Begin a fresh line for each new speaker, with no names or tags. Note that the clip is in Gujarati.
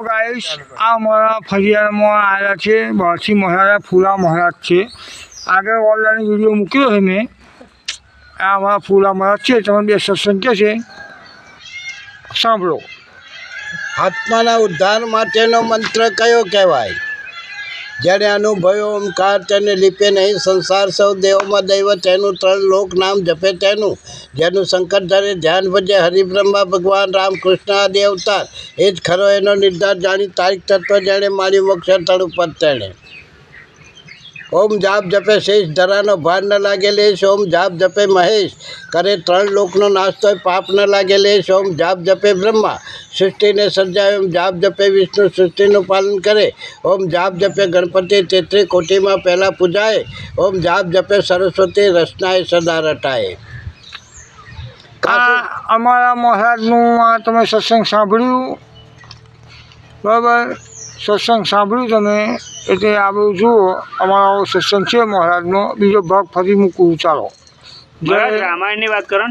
ગાઈસ આ અમારા ફરિયામાં આવ્યા છે બહારથી મહારાજ ફૂલા મહારાજ છે. આગળ ઓનલાઈન વિડીયો મૂક્યો છે મેં. આ અમારા ફૂલા મહારાજ છે. તમે બે સત્સંગ કે છે સાંભળો.
આત્માના ઉદ્ધાર માટેનો મંત્ર કયો કહેવાય? જેને અનુભવ્યો ઓમકાર તેને લીપે નહીં સંસાર સૌ દેવોમાં દૈવ તેનું ત્રણ લોક નામ જપે તેનું. જેનું શંકર ધરે ધ્યાન ભજે હરિબ્રહ્મા ભગવાન રામ કૃષ્ણ આદિ અવતાર. એ જ ખરો એનો નિર્ધાર જાણી તારીખ તત્વ જેણે મારી મોક્ષ તળ ઉપર તેણે. ઓમ જાપ જપે શેષ ધરાનો ભાર ન લાગે લેશ. ઓમ જાપ જપે મહેશ કરે ત્રણ લોકનો નાશ તોય પાપ ન લાગે લેશ. ઓમ જાપ જપે બ્રહ્મા સૃષ્ટિને સર્જાય. ઓમ જાપ જપે વિષ્ણુ સૃષ્ટિનું પાલન કરે. ઓમ જાપ જપે ગણપતિ તેત્રી કોટીમાં પહેલાં પૂજાય. ઓમ જાપ જપે સરસ્વતી રચનાએ સદા રટાય.
આ અમારા મહારાજનું આ તમે સત્સંગ સાંભળ્યું બરાબર. સત્સંગ સાંભળ્યું તમે એટલે આ બધું જુઓ. અમારો સત્સંગ છે મહારાજનો. બીજો ભાગ ફરી મૂકવું ચાલો.
મહારાજ રામાયણની વાત કરો ને.